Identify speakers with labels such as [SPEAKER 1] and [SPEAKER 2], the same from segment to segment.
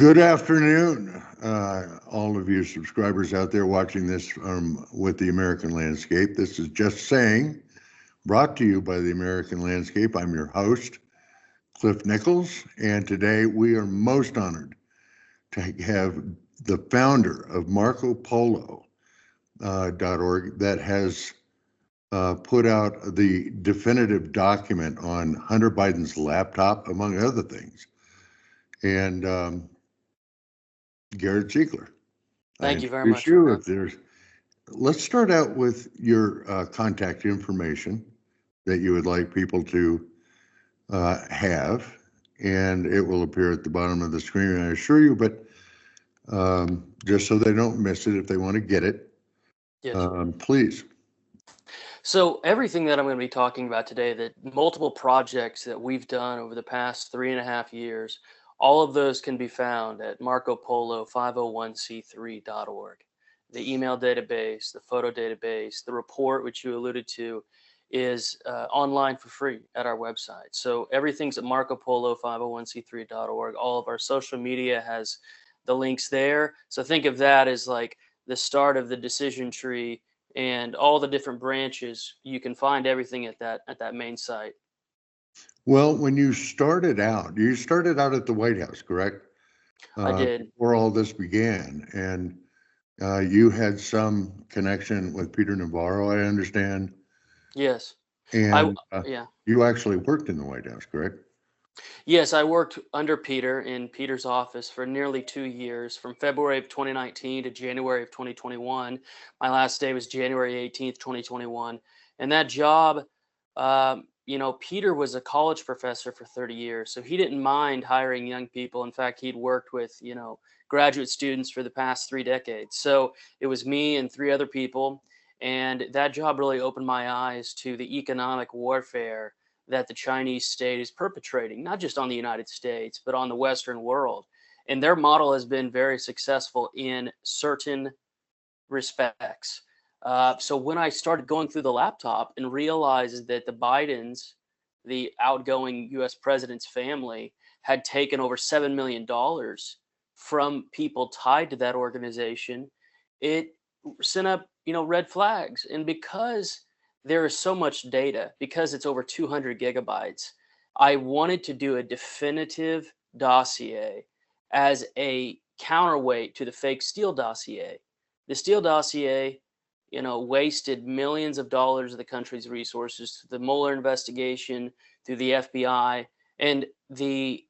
[SPEAKER 1] Good afternoon, all of you subscribers out there watching this with the American Landscape. This is Just Saying, brought to you by the American Landscape. I'm your host, Cliff Nichols, and today we are most honored to have the founder of MarcoPolo.org that has put out the definitive document on Hunter Biden's laptop, among other things. And Garrett Ziegler.
[SPEAKER 2] Thank you very much.
[SPEAKER 1] Let's start out with your contact information that you would like people to have, and it will appear at the bottom of the screen, I assure you, but just so they don't miss it if they want to get it,
[SPEAKER 2] Yes.
[SPEAKER 1] Please.
[SPEAKER 2] So everything that I'm going to be talking about today, the multiple projects that we've done over the past 3.5 years, all of those can be found at MarcoPolo501c3.org. The email database, the photo database, the report, which you alluded to, is online for free at our website. So everything's at MarcoPolo501c3.org. All of our social media has the links there. So think of that as like the start of the decision tree, and all the different branches. You can find everything at that main site.
[SPEAKER 1] Well, when you started out at the White House, correct?
[SPEAKER 2] I did.
[SPEAKER 1] Before all this began, and you had some connection with Peter Navarro, I understand.
[SPEAKER 2] Yes.
[SPEAKER 1] And
[SPEAKER 2] yeah.
[SPEAKER 1] You actually worked in the White House, correct?
[SPEAKER 2] Yes, I worked under Peter in Peter's office for nearly 2 years, from February of 2019 to January of 2021. My last day was January 18th, 2021. And that job, Peter was a college professor for 30 years, so he didn't mind hiring young people. In fact, he'd worked with, graduate students for the past 3 decades. So it was me and 3 other people. And that job really opened my eyes to the economic warfare that the Chinese state is perpetrating, not just on the United States, but on the Western world. And their model has been very successful in certain respects. So when I started going through the laptop and realized that the Bidens, the outgoing US president's family, had taken over $7 million from people tied to that organization, it sent up, red flags. And because there is so much data, because it's over 200 gigabytes, I wanted to do a definitive dossier as a counterweight to the fake Steele dossier. The Steele dossier, wasted millions of dollars of the country's resources through the Mueller investigation, through the FBI, and the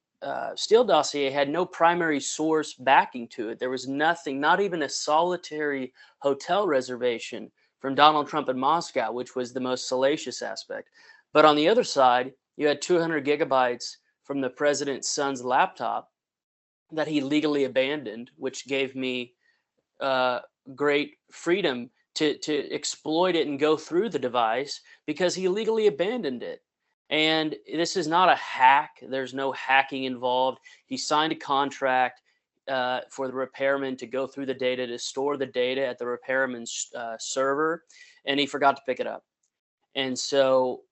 [SPEAKER 2] Steele dossier had no primary source backing to it. There was nothing, not even a solitary hotel reservation from Donald Trump in Moscow, which was the most salacious aspect. But on the other side, you had 200 gigabytes from the president's son's laptop that he legally abandoned, which gave me great freedom to exploit it and go through the device because he legally abandoned it. And this is not a hack. There's no hacking involved. He signed a contract for the repairman to go through the data, to store the data at the repairman's server, and he forgot to pick it up. And so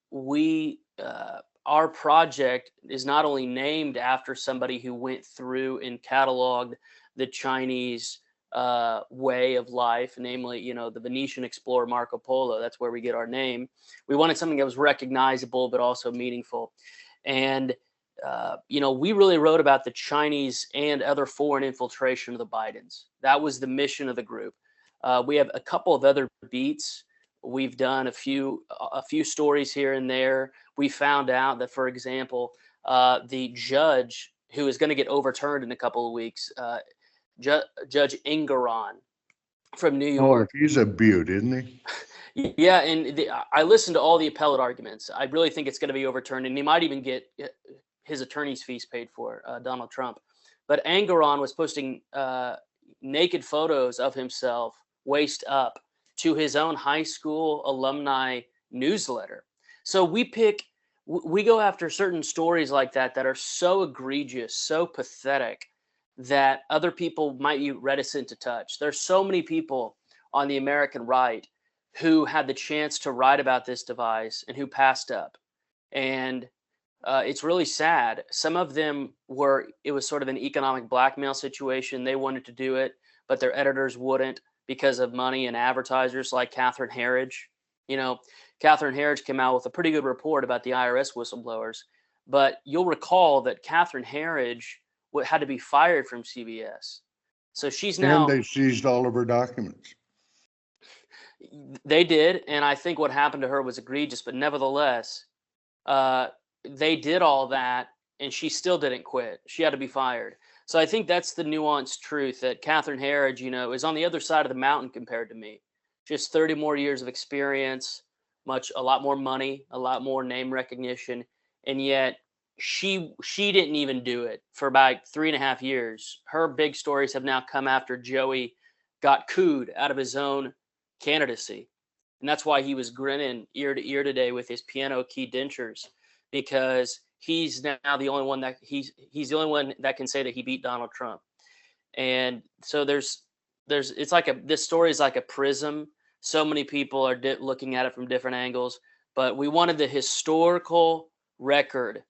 [SPEAKER 2] our project is not only named after somebody who went through and cataloged the Chinese way of life, namely, the Venetian explorer Marco Polo. That's where we get our name. We wanted something that was recognizable, but also meaningful. And we really wrote about the Chinese and other foreign infiltration of the Bidens. That was the mission of the group. We have a couple of other beats. We've done a few stories here and there. We found out that, for example, the judge who is going to get overturned in a couple of weeks, Judge Engoron from New York.
[SPEAKER 1] Oh, he's a beaut, isn't he?
[SPEAKER 2] Yeah, and I listened to all the appellate arguments. I really think it's going to be overturned, and he might even get his attorney's fees paid for, Donald Trump. But Engoron was posting naked photos of himself, waist up, to his own high school alumni newsletter. So we go after certain stories like that are so egregious, so pathetic, that other people might be reticent to touch. There's so many people on the American right who had the chance to write about this device and who passed up. And It's really sad. Some of them it was sort of an economic blackmail situation. They wanted to do it, but their editors wouldn't because of money and advertisers like Catherine Herridge. You know, Catherine Herridge came out with a pretty good report about the IRS whistleblowers, but you'll recall that Catherine Herridge had to be fired from CBS. So she's
[SPEAKER 1] And
[SPEAKER 2] now,
[SPEAKER 1] they seized all of her documents.
[SPEAKER 2] they did, and I think what happened to her was egregious, but nevertheless, they did all that, and she still didn't quit. She had to be fired. So I think that's the nuanced truth, that Catherine Herridge, is on the other side of the mountain compared to me. Just 30 more years of experience, a lot more money, a lot more name recognition, and yet she didn't even do it for about 3.5 years. Her big stories have now come after Joey got cooed out of his own candidacy. And that's why he was grinning ear to ear today with his piano key dentures, because he's now the only one that he's the only one that can say that he beat Donald Trump. And so it's like this story is like a prism. So many people are looking at it from different angles, but we wanted the historical record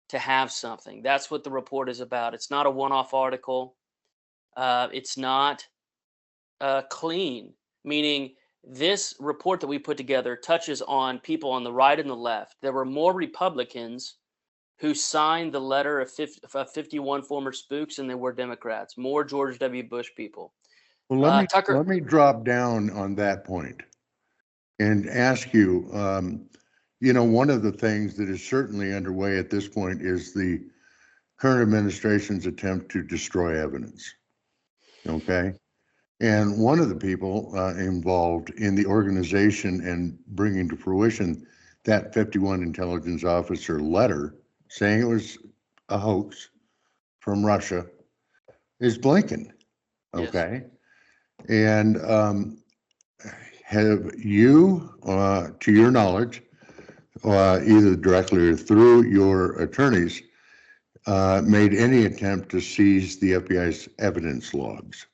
[SPEAKER 2] to have something. That's what the report is about. It's not a one-off article. It's not clean, meaning this report that we put together touches on people on the right and the left. There were more Republicans who signed the letter of 51 former spooks than there were Democrats, more George W. Bush people.
[SPEAKER 1] Well, let me drop down on that point and ask you, one of the things that is certainly underway at this point is the current administration's attempt to destroy evidence. Okay. And one of the people involved in the organization and bringing to fruition that 51 intelligence officer letter saying it was a hoax from Russia is Blinken. Okay. Yes. And have you, to your knowledge, either directly or through your attorneys, made any attempt to seize the FBI's evidence logs?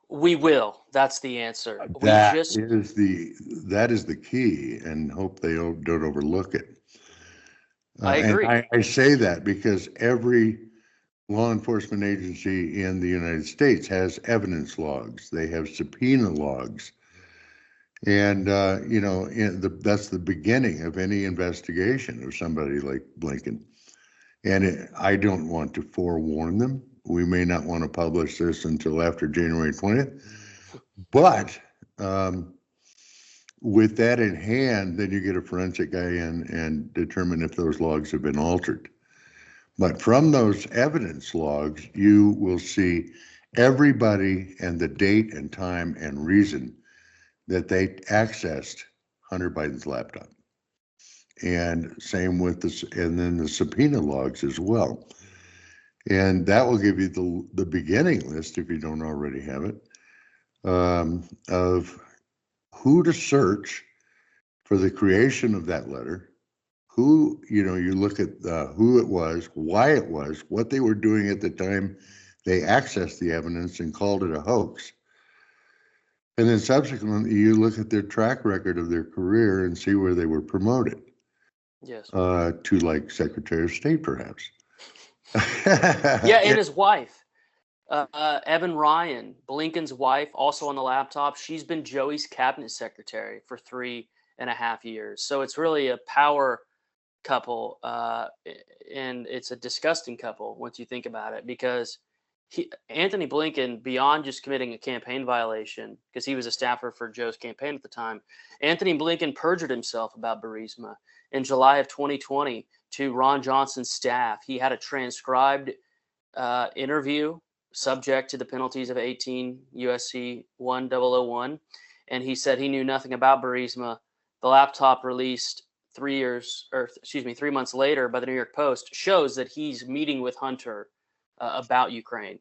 [SPEAKER 2] We will. That's the answer.
[SPEAKER 1] That is the key, and hope they don't overlook it.
[SPEAKER 2] I agree.
[SPEAKER 1] And I say that because every law enforcement agency in the United States has evidence logs. They have subpoena logs. And, that's the beginning of any investigation of somebody like Blinken. And I don't want to forewarn them. We may not want to publish this until after January 20th. But with that in hand, then you get a forensic guy in and determine if those logs have been altered. But from those evidence logs, you will see everybody and the date and time and reason that they accessed Hunter Biden's laptop. And same with this, and then the subpoena logs as well. And that will give you the beginning list, if you don't already have it, of who to search for the creation of that letter, who, you look at who it was, why it was, what they were doing at the time they accessed the evidence and called it a hoax. And then subsequently, you look at their track record of their career and see where they were promoted.
[SPEAKER 2] Yes.
[SPEAKER 1] To like Secretary of State, perhaps.
[SPEAKER 2] Yeah, and his wife, Evan Ryan, Blinken's wife, also on the laptop. She's been Joey's cabinet secretary for 3.5 years. So it's really a power couple, and it's a disgusting couple once you think about it, because Anthony Blinken, beyond just committing a campaign violation, because he was a staffer for Joe's campaign at the time, Anthony Blinken perjured himself about Burisma in July of 2020 to Ron Johnson's staff. He had a transcribed interview subject to the penalties of 18 USC 1001, and he said he knew nothing about Burisma. The laptop released 3 months later by the New York Post shows that he's meeting with Hunter about Ukraine.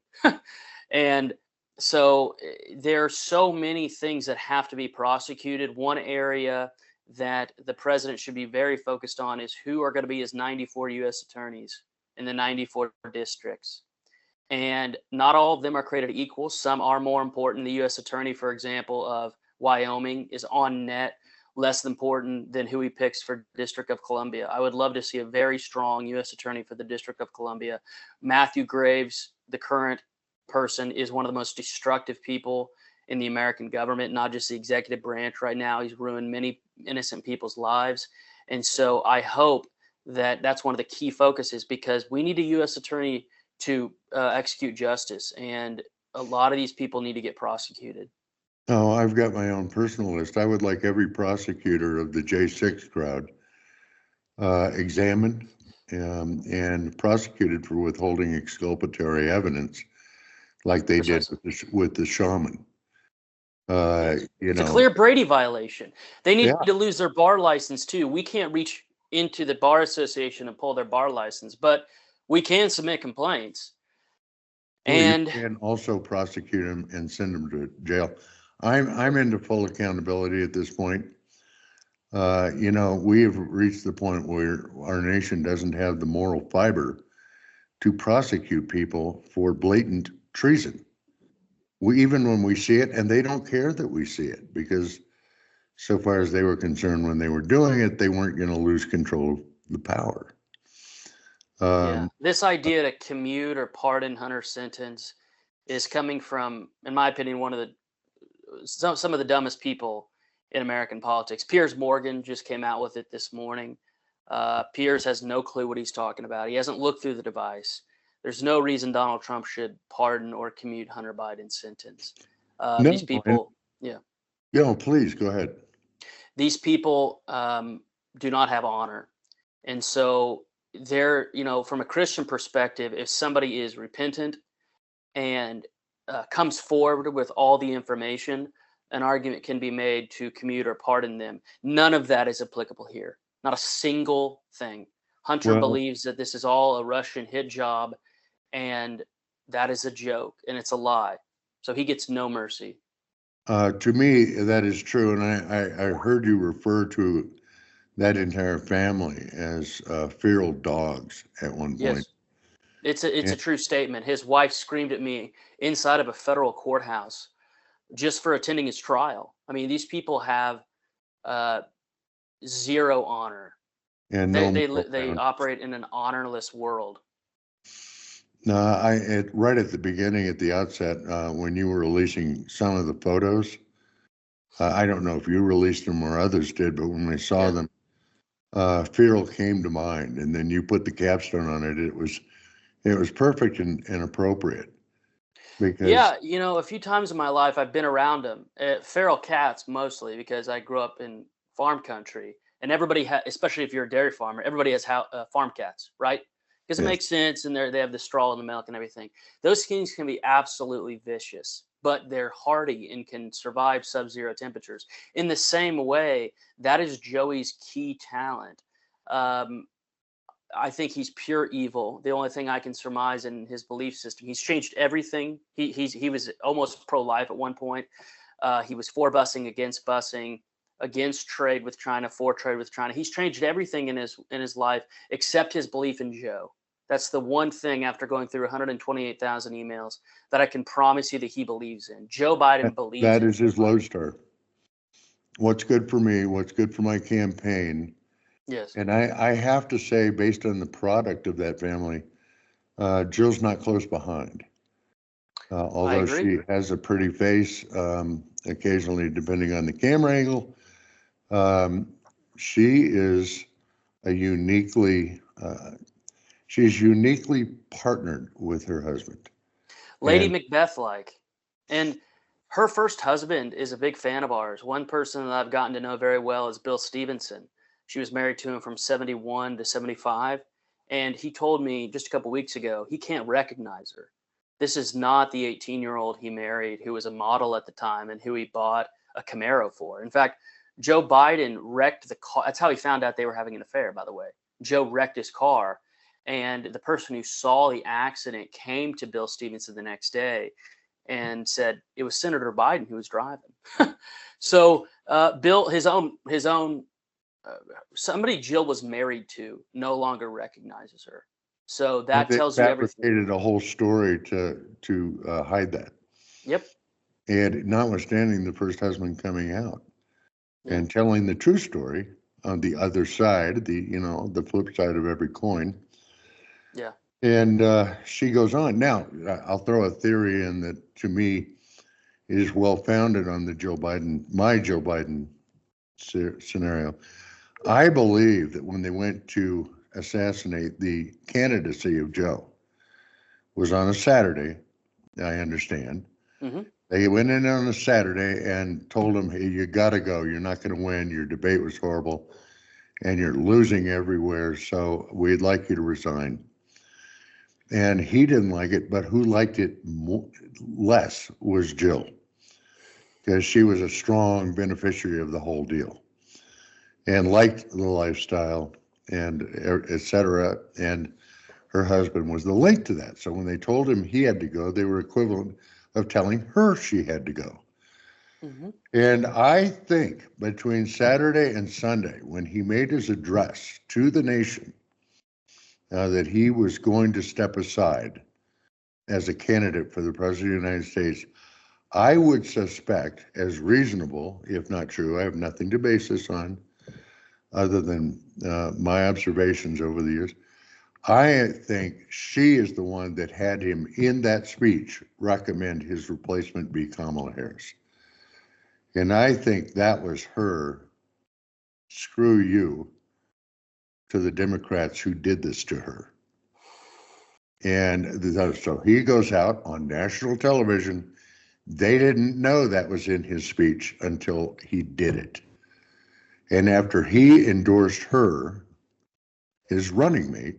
[SPEAKER 2] And so there are so many things that have to be prosecuted. One area that the president should be very focused on is who are going to be his 94 U.S. attorneys in the 94 districts. And not all of them are created equal. Some are more important. The U.S. attorney, for example, of Wyoming is on net less important than who he picks for District of Columbia. I would love to see a very strong U.S. attorney for the District of Columbia. Matthew Graves, the current person, is one of the most destructive people in the American government, not just the executive branch right now. He's ruined many innocent people's lives. And so I hope that that's one of the key focuses, because we need a U.S. attorney to execute justice. And a lot of these people need to get prosecuted.
[SPEAKER 1] Oh, I've got my own personal list. I would like every prosecutor of the J6 crowd examined and prosecuted for withholding exculpatory evidence, like they did with the shaman.
[SPEAKER 2] It's a clear Brady violation. They need to lose their bar license too. We can't reach into the bar association and pull their bar license, but we can submit complaints. And
[SPEAKER 1] you can also prosecute them and send them to jail. I'm into full accountability at this point. We have reached the point where our nation doesn't have the moral fiber to prosecute people for blatant treason. Even when we see it, and they don't care that we see it, because so far as they were concerned when they were doing it, they weren't going to lose control of the power.
[SPEAKER 2] This idea to commute or pardon Hunter's sentence is coming from, in my opinion, some of the dumbest people in American politics. Piers Morgan just came out with it this morning. Piers has no clue what he's talking about. He hasn't looked through the device. There's no reason Donald Trump should pardon or commute Hunter Biden's sentence. These people,
[SPEAKER 1] please go ahead.
[SPEAKER 2] These people do not have honor. And so they're, from a Christian perspective, if somebody is repentant and comes forward with all the information, an argument can be made to commute or pardon them. None of that is applicable here. Not a single thing. Hunter believes that this is all a Russian hit job, and that is a joke, and it's a lie. So he gets no mercy.
[SPEAKER 1] To me, that is true. And I heard you refer to that entire family as feral dogs at one point.
[SPEAKER 2] Yes. It's a true statement. His wife screamed at me inside of a federal courthouse just for attending his trial. I mean, these people have zero honor. And they operate in an honorless world.
[SPEAKER 1] No, right at the beginning, at the outset, when you were releasing some of the photos, I don't know if you released them or others did, but when I saw them, feral came to mind, and then you put the capstone on it. It was perfect and appropriate. Because
[SPEAKER 2] a few times in my life I've been around them, feral cats mostly, because I grew up in farm country, and everybody especially if you're a dairy farmer, everybody has farm cats, right? Because it makes sense, and they have the straw in the milk and everything. Those things can be absolutely vicious, but they're hardy and can survive sub-zero temperatures. In the same way, that is Joey's key talent. I think he's pure evil. The only thing I can surmise in his belief system, he's changed everything. He was almost pro-life at one point. He was for busing, against trade with China, for trade with China. He's changed everything in his life except his belief in Joe. That's the one thing, after going through 128,000 emails, that I can promise you that he believes in. Joe Biden believes in.
[SPEAKER 1] That is his lodestar. What's good for me, what's good for my campaign.
[SPEAKER 2] Yes.
[SPEAKER 1] And I have to say, based on the product of that family, Jill's not close behind. Although she has a pretty face, occasionally, depending on the camera angle, she is she's uniquely partnered with her husband.
[SPEAKER 2] Lady Macbeth-like. And her first husband is a big fan of ours. One person that I've gotten to know very well is Bill Stevenson. She was married to him from 71 to 75. And he told me just a couple weeks ago, he can't recognize her. This is not the 18-year-old he married, who was a model at the time and who he bought a Camaro for. In fact, Joe Biden wrecked the car. That's how he found out they were having an affair, by the way. Joe wrecked his car, and the person who saw the accident came to Bill Stevenson the next day and said it was Senator Biden who was driving. So Bill, his own somebody Jill was married to no longer recognizes her. So that tells you everything. They
[SPEAKER 1] fabricated a whole story to hide that.
[SPEAKER 2] Yep.
[SPEAKER 1] And notwithstanding the first husband coming out.
[SPEAKER 2] Yeah.
[SPEAKER 1] and telling the true story on the other side, the flip side of every coin.
[SPEAKER 2] Yeah.
[SPEAKER 1] And she goes on. Now, I'll throw a theory in that to me is well founded on my Joe Biden scenario. I believe that when they went to assassinate, the candidacy of Joe was on a Saturday, I understand.
[SPEAKER 2] Hmm.
[SPEAKER 1] They went in on a Saturday and told him, hey, you got to go. You're not going to win. Your debate was horrible and you're losing everywhere. So we'd like you to resign. And he didn't like it, but who liked it less was Jill, because she was a strong beneficiary of the whole deal and liked the lifestyle and et cetera. And her husband was the link to that. So when they told him he had to go, they were equivalent of telling her she had to go.
[SPEAKER 2] Hmm.
[SPEAKER 1] And I think between Saturday and Sunday, when he made his address to the nation, that he was going to step aside as a candidate for the president of the United States, I would suspect, as reasonable, if not true, I have nothing to base this on other than my observations over the years. I think she is the one that had him in that speech recommend his replacement be Kamala Harris. And I think that was her screw you to the Democrats who did this to her. And so he goes out on national television. They didn't know that was in his speech until he did it. And after he endorsed her, his running mate,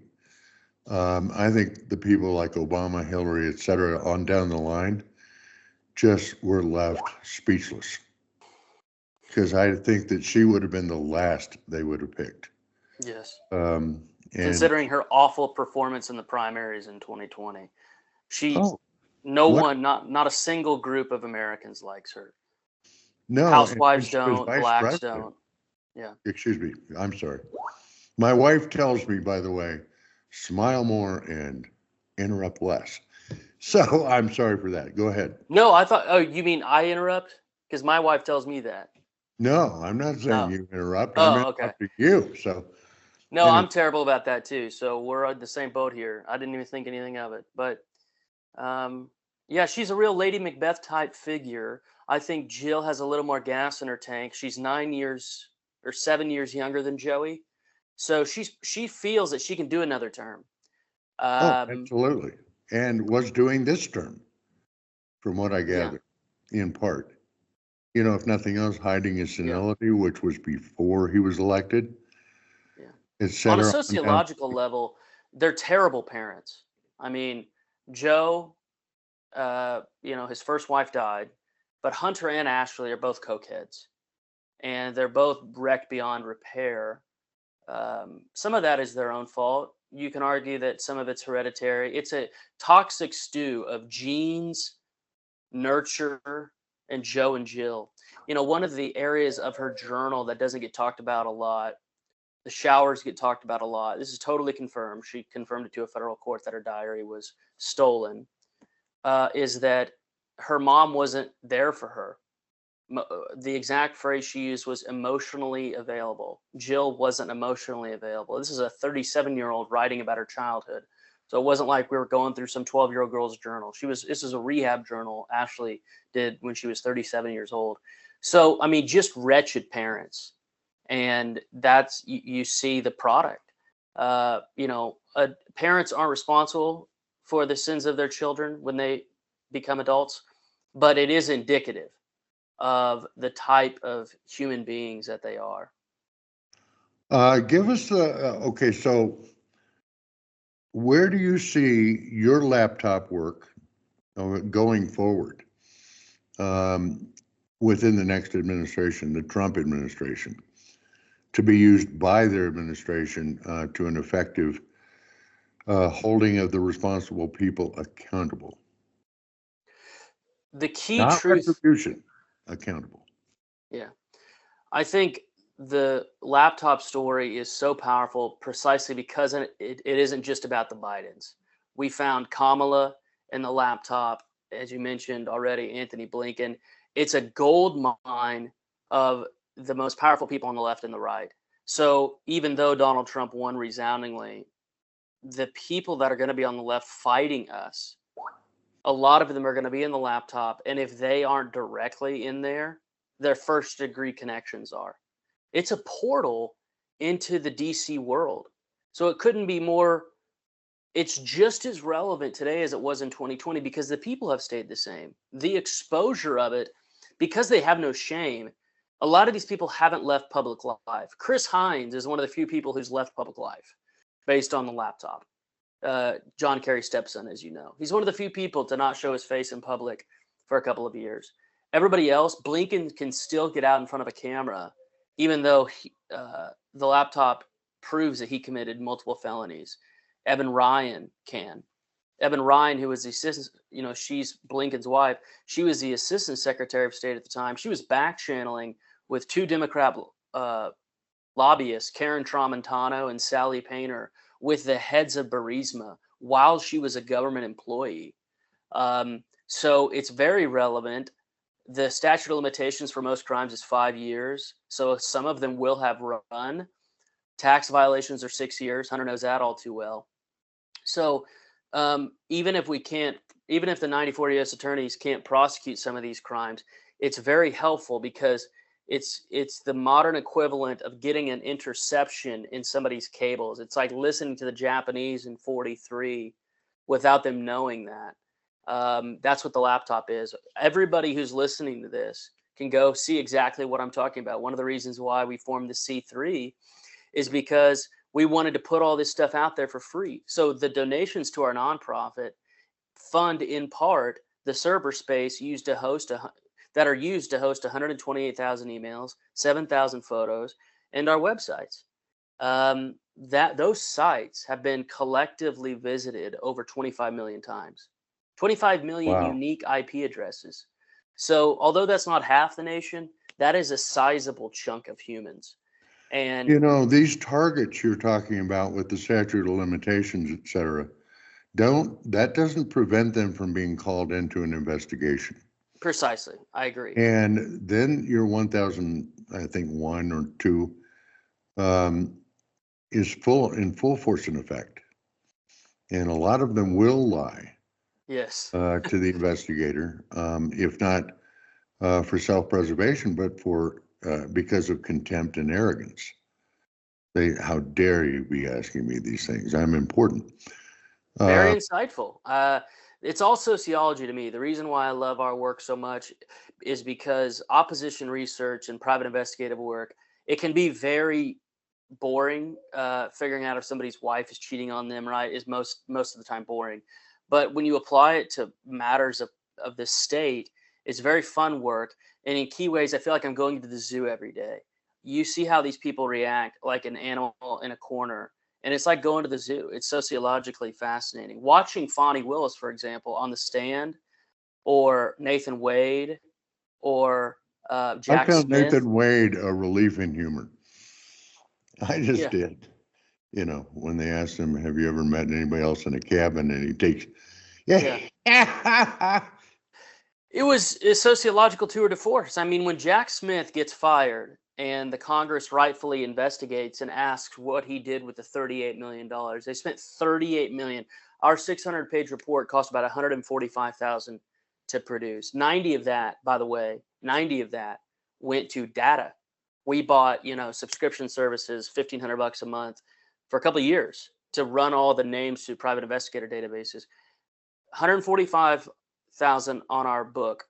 [SPEAKER 1] I think the people like Obama, Hillary, et cetera, on down the line just were left speechless. Because I think that she would have been the last they would have picked.
[SPEAKER 2] Yes.
[SPEAKER 1] And
[SPEAKER 2] Considering her awful performance in the primaries in 2020,
[SPEAKER 1] oh,
[SPEAKER 2] no
[SPEAKER 1] what?
[SPEAKER 2] one, not a single group of Americans likes her.
[SPEAKER 1] No, and
[SPEAKER 2] Housewives
[SPEAKER 1] she was
[SPEAKER 2] don't,
[SPEAKER 1] vice
[SPEAKER 2] blacks
[SPEAKER 1] president.
[SPEAKER 2] don't. Yeah.
[SPEAKER 1] Excuse me, I'm sorry. My wife tells me, by the way, smile more and interrupt less. So I'm sorry for that. Go ahead.
[SPEAKER 2] No, I thought. Oh, you mean I interrupt? Because my wife tells me that.
[SPEAKER 1] No, I'm not saying
[SPEAKER 2] Oh.
[SPEAKER 1] you interrupt. I'm
[SPEAKER 2] Oh, okay.
[SPEAKER 1] interrupting you. So
[SPEAKER 2] No,
[SPEAKER 1] anyway,
[SPEAKER 2] I'm terrible about that too. So we're on the same boat here. I didn't even think anything of it. But yeah, she's a real Lady Macbeth type figure. I think Jill has a little more gas in her tank. She's 9 years or 7 years younger than Joey, so she feels that she can do another term.
[SPEAKER 1] oh,
[SPEAKER 2] Um,
[SPEAKER 1] absolutely. And was doing this term, from what I
[SPEAKER 2] yeah,
[SPEAKER 1] gather, in part. If nothing else, hiding his
[SPEAKER 2] yeah,
[SPEAKER 1] senility, which was before he was elected,
[SPEAKER 2] yeah.
[SPEAKER 1] et
[SPEAKER 2] On a
[SPEAKER 1] cetera, on down.
[SPEAKER 2] sociological level, they're terrible parents. I mean, Joe, his first wife died, but Hunter and Ashley are both cokeheads, and they're both wrecked beyond repair. Some of that is their own fault. You can argue that some of it's hereditary. It's a toxic stew of genes, nurture, and Joe and Jill. One of the areas of her journal that doesn't get talked about a lot, the showers get talked about a lot. This is totally confirmed. She confirmed it to a federal court that her diary was stolen. Is that her mom wasn't there for her. The exact phrase she used was emotionally available. Jill wasn't emotionally available. This is a 37-year-old writing about her childhood. So it wasn't like we were going through some 12-year-old girl's journal. This is a rehab journal Ashley did when she was 37 years old. So, I mean, just wretched parents. And that's, you see the product. Parents aren't responsible for the sins of their children when they become adults, but it is indicative of the type of human beings that they are.
[SPEAKER 1] Give us okay, so where do you see your laptop work going forward um, within the next administration, the Trump administration, to be used by their administration to an effective holding of the responsible people accountable?
[SPEAKER 2] The key
[SPEAKER 1] Not
[SPEAKER 2] truth,
[SPEAKER 1] retribution, accountable.
[SPEAKER 2] yeah, I think the laptop story is so powerful precisely because it isn't just about the Bidens. We found Kamala in the laptop, as you mentioned already, Anthony Blinken. It's a gold mine of the most powerful people on the left and the right. So even though Donald Trump won resoundingly, the people that are going to be on the left fighting us, a lot of them are going to be in the laptop. And if they aren't directly in there, their first degree connections are. It's a portal into the DC world. So it couldn't be more, it's just as relevant today as it was in 2020 because the people have stayed the same. The exposure of it, because they have no shame, a lot of these people haven't left public life. Chris Hines is one of the few people who's left public life based on the laptop. John Kerry's stepson, as you know. He's one of the few people to not show his face in public for a couple of years. Everybody else, Blinken can still get out in front of a camera, even though the laptop proves that he committed multiple felonies. Evan Ryan can. Evan Ryan, who was the assistant, she's Blinken's wife. She was the assistant secretary of state at the time. She was back channeling with two Democrat lobbyists, Karen Tramontano and Sally Painter, with the heads of Burisma while she was a government employee. So it's very relevant. The statute of limitations for most crimes is 5 years. So some of them will have run. Tax violations are 6 years. Hunter knows that all too well. So even if the 94 U.S. attorneys can't prosecute some of these crimes, it's very helpful because it's the modern equivalent of getting an interception in somebody's cables. It's like listening to the Japanese in 43 without them knowing that. That's what the laptop is. Everybody who's listening to this can go see exactly what I'm talking about. One of the reasons why we formed the C3 is because we wanted to put all this stuff out there for free. So the donations to our nonprofit fund in part the server space used to host 128,000 emails, 7,000 photos, and our websites. Those sites have been collectively visited over 25 million times. 25 million
[SPEAKER 1] Wow.
[SPEAKER 2] unique IP addresses. So although that's not half the nation, that is a sizable chunk of humans. And
[SPEAKER 1] these targets you're talking about with the statute of limitations, et cetera, that doesn't prevent them from being called into an investigation.
[SPEAKER 2] Precisely. I agree.
[SPEAKER 1] And then your 1,000, I think 1 or 2, is in full force and effect. And a lot of them will lie.
[SPEAKER 2] Yes.
[SPEAKER 1] To the investigator, if not for self-preservation, but because of contempt and arrogance. How dare you be asking me these things? I'm important.
[SPEAKER 2] Very insightful. It's all sociology to me. The reason why I love our work so much is because opposition research and private investigative work, it can be very boring. Figuring out if somebody's wife is cheating on them, right, is most of the time boring. But when you apply it to matters of the state, it's very fun work. And in key ways, I feel like I'm going to the zoo every day. You see how these people react like an animal in a corner. And it's like going to the zoo. It's sociologically fascinating. Watching Fonnie Willis, for example, on the stand, or Nathan Wade, or Jack
[SPEAKER 1] I found
[SPEAKER 2] Smith.
[SPEAKER 1] Nathan Wade a relief in humor. I just did. When they asked him, have you ever met anybody else in a cabin? And he takes,
[SPEAKER 2] It was a sociological tour de force. I mean, when Jack Smith gets fired and the Congress rightfully investigates and asks what he did with the $38 million, they spent $38 million. Our 600-page report cost about $145,000 to produce. 90 of that, by the way, went to data. We bought, subscription services, $1,500 a month for a couple of years to run all the names to private investigator databases. $145,000 on our book,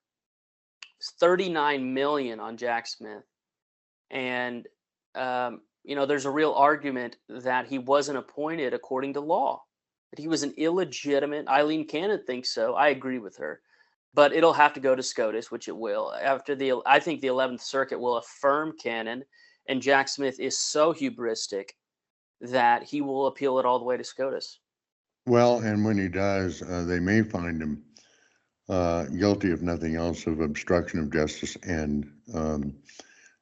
[SPEAKER 2] $39 million on Jack Smith. And, there's a real argument that he wasn't appointed according to law, that he was an illegitimate. Eileen Cannon thinks so. I agree with her. But it'll have to go to SCOTUS, which it will. I think the 11th Circuit will affirm Cannon, and Jack Smith is so hubristic that he will appeal it all the way to SCOTUS.
[SPEAKER 1] Well, and when he does, they may find him guilty, if nothing else, of obstruction of justice and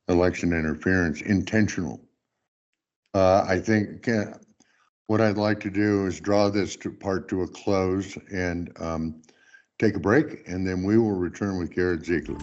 [SPEAKER 1] election interference, intentional. I think what I'd like to do is draw this part to a close and take a break, and then we will return with Garrett Zieglar.